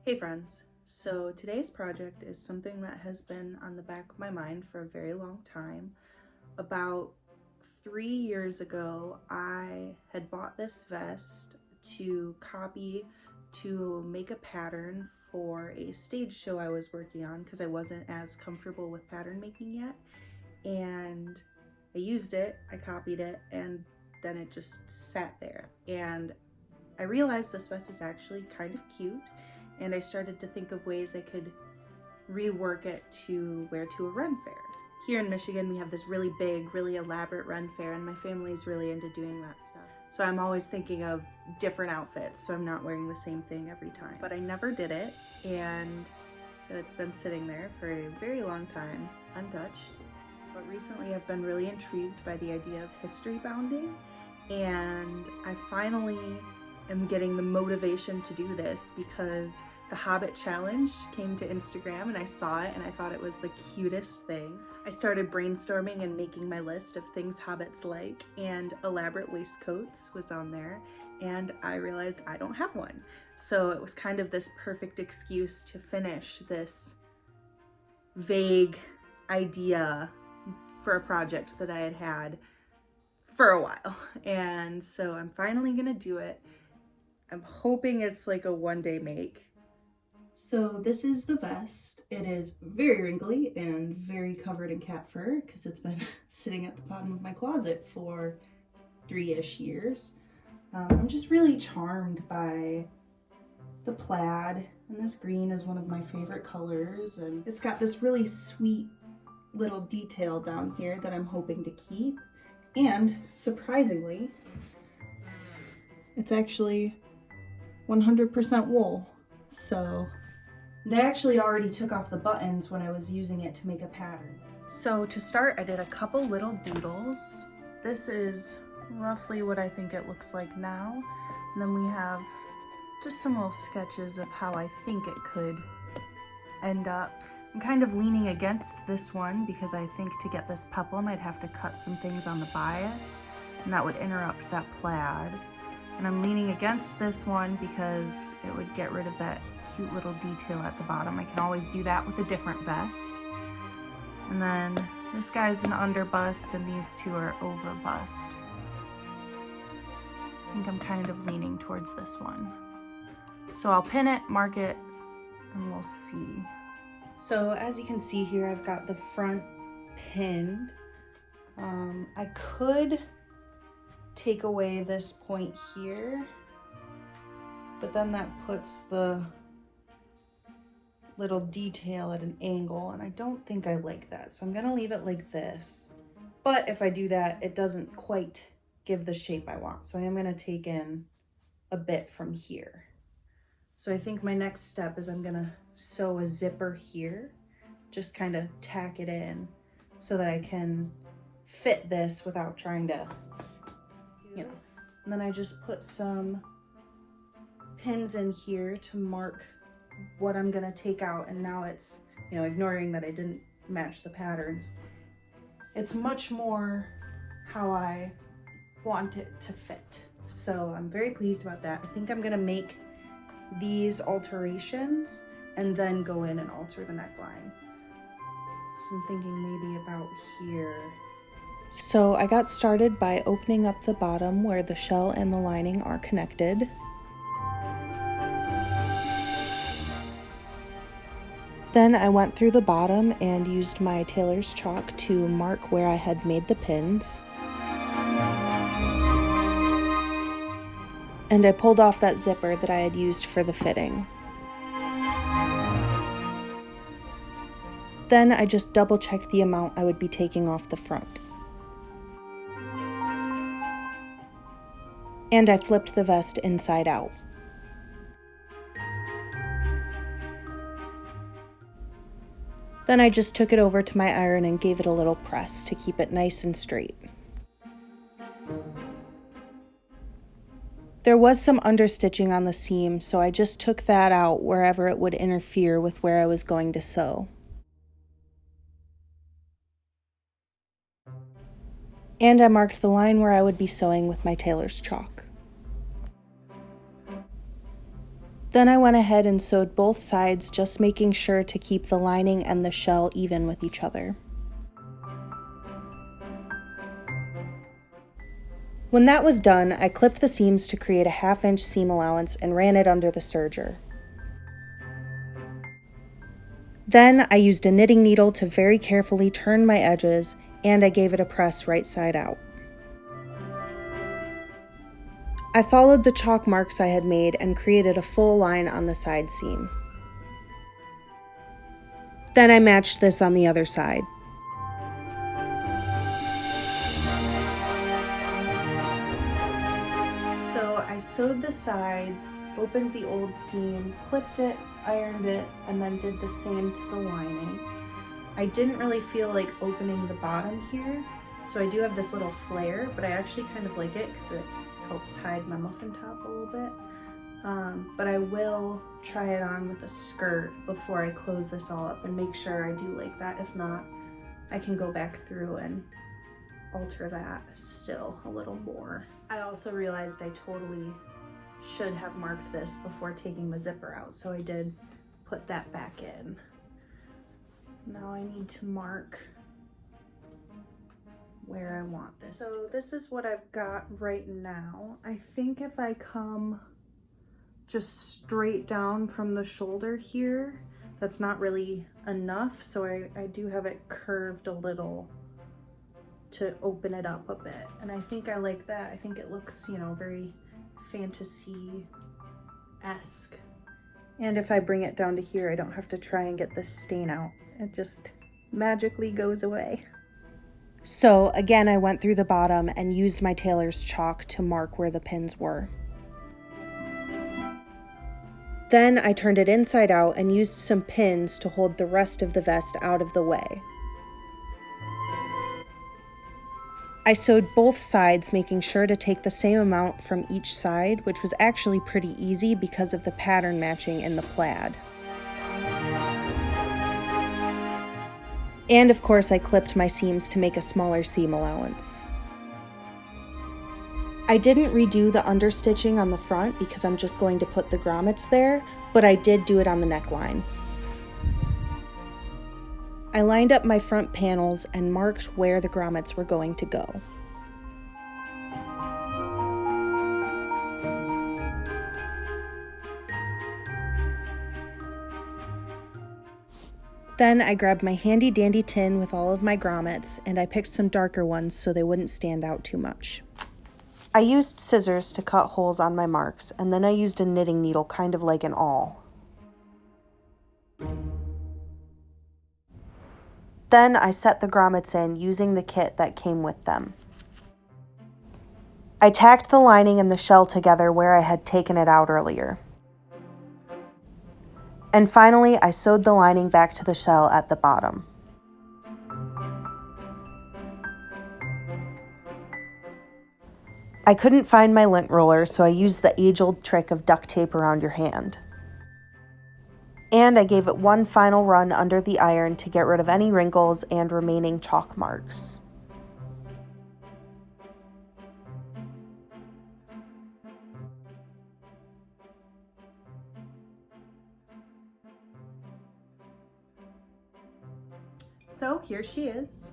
Hey friends, so today's project is something that has been on the back of my mind for a very long time. About 3 years ago, I had bought this vest to copy to make a pattern for a stage show I was working on because I wasn't as comfortable with pattern making yet. And I used it, I copied it, and then it just sat there. And I realized this vest is actually kind of cute, and I started to think of ways I could rework it to wear to a Ren fair. Here in Michigan, we have this really big, really elaborate Ren fair, and my family's really into doing that stuff. So I'm always thinking of different outfits, so I'm not wearing the same thing every time. But I never did it, and so it's been sitting there for a very long time, untouched. But recently I've been really intrigued by the idea of historybounding, and I finally am getting the motivation to do this because the Hobbit challenge came to Instagram and I saw it and I thought it was the cutest thing. I started brainstorming and making my list of things hobbits like, and elaborate waistcoats was on there, and I realized I don't have one. So it was kind of this perfect excuse to finish this vague idea for a project that I had had for a while. And so I'm finally gonna do it. I'm hoping it's like a one-day make. So this is the vest. It is very wrinkly and very covered in cat fur because it's been sitting at the bottom of my closet for 3-ish years. I'm just really charmed by the plaid, and this green is one of my favorite colors, and it's got this really sweet little detail down here that I'm hoping to keep. And surprisingly, it's actually 100% wool. So I actually already took off the buttons when I was using it to make a pattern. So to start, I did a couple little doodles. This is roughly what I think it looks like now. And then we have just some little sketches of how I think it could end up. I'm kind of leaning against this one because I think to get this peplum, I'd have to cut some things on the bias, and that would interrupt that plaid. And I'm leaning against this one because it would get rid of that cute little detail at the bottom. I can always do that with a different vest. And then this guy's an under bust and these two are over bust. I think I'm kind of leaning towards this one. So I'll pin it, mark it, and we'll see. So as you can see here, I've got the front pinned. I could take away this point here, but then that puts the little detail at an angle, and I don't think I like that. So I'm gonna leave it like this. But if I do that, it doesn't quite give the shape I want. So I am gonna take in a bit from here. So I think my next step is I'm gonna sew a zipper here, just kind of tack it in so that I can fit this without trying to, and then I just put some pins in here to mark what I'm gonna take out. And now it's, ignoring that I didn't match the patterns, it's much more how I want it to fit. So I'm very pleased about that. I think I'm gonna make these alterations and then go in and alter the neckline. So I'm thinking maybe about here. So I got started by opening up the bottom where the shell and the lining are connected. Then I went through the bottom and used my tailor's chalk to mark where I had made the pins. And I pulled off that zipper that I had used for the fitting. Then I just double checked the amount I would be taking off the front. And I flipped the vest inside out. Then I just took it over to my iron and gave it a little press to keep it nice and straight. There was some understitching on the seam, so I just took that out wherever it would interfere with where I was going to sew. And I marked the line where I would be sewing with my tailor's chalk. Then I went ahead and sewed both sides, just making sure to keep the lining and the shell even with each other. When that was done, I clipped the seams to create a 1/2-inch seam allowance and ran it under the serger. Then I used a knitting needle to very carefully turn my edges, and I gave it a press right side out. I followed the chalk marks I had made and created a full line on the side seam. Then I matched this on the other side. So I sewed the sides, opened the old seam, clipped it, ironed it, and then did the same to the lining. I didn't really feel like opening the bottom here, so I do have this little flare, but I actually kind of like it because it helps hide my muffin top a little bit. But I will try it on with a skirt before I close this all up and make sure I do like that. If not, I can go back through and alter that still a little more. I also realized I totally should have marked this before taking the zipper out, so I did put that back in. Now I need to mark where I want this. So this is what I've got right now. I think if I come just straight down from the shoulder here, that's not really enough, so I do have it curved a little to open it up a bit, and I think I like that. I think it looks, you know, very fantasy-esque. And if I bring it down to here, I don't have to try and get this stain out. It just magically goes away. So again, I went through the bottom and used my tailor's chalk to mark where the pins were. Then I turned it inside out and used some pins to hold the rest of the vest out of the way. I sewed both sides, making sure to take the same amount from each side, which was actually pretty easy because of the pattern matching in the plaid. And of course, I clipped my seams to make a smaller seam allowance. I didn't redo the understitching on the front because I'm just going to put the grommets there, but I did do it on the neckline. I lined up my front panels and marked where the grommets were going to go. Then I grabbed my handy dandy tin with all of my grommets, and I picked some darker ones so they wouldn't stand out too much. I used scissors to cut holes on my marks, and then I used a knitting needle kind of like an awl. Then I set the grommets in using the kit that came with them. I tacked the lining and the shell together where I had taken it out earlier. And finally, I sewed the lining back to the shell at the bottom. I couldn't find my lint roller, so I used the age-old trick of duct tape around your hand. And I gave it one final run under the iron to get rid of any wrinkles and remaining chalk marks. So here she is.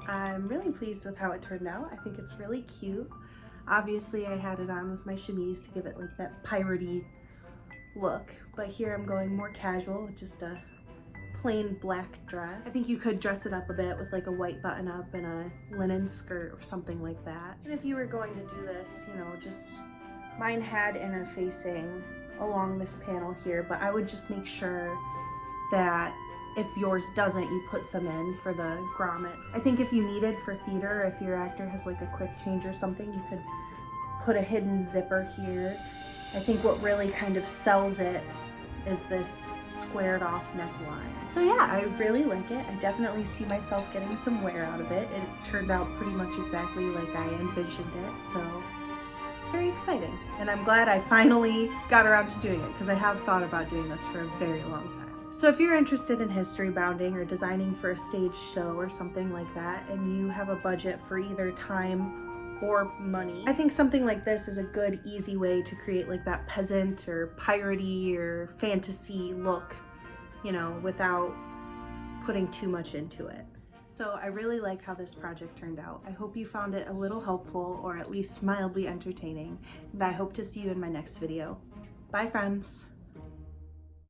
I'm really pleased with how it turned out. I think it's really cute. Obviously I had it on with my chemise to give it like that piratey look, but here I'm going more casual with just a plain black dress. I think you could dress it up a bit with like a white button up and a linen skirt or something like that. And if you were going to do this, you know, just mine had interfacing along this panel here, but I would just make sure that if yours doesn't, you put some in for the grommets. I think if you needed for theater, if your actor has like a quick change or something, you could put a hidden zipper here. I think what really kind of sells it is this squared off neckline. So yeah, I really like it. I definitely see myself getting some wear out of it. It turned out pretty much exactly like I envisioned it, so it's very exciting. And I'm glad I finally got around to doing it because I have thought about doing this for a very long time. So if you're interested in history bounding or designing for a stage show or something like that, and you have a budget for either time or money. I think something like this is a good, easy way to create like that peasant or piratey or fantasy look, you know, without putting too much into it. So I really like how this project turned out. I hope you found it a little helpful or at least mildly entertaining, and I hope to see you in my next video. Bye, friends.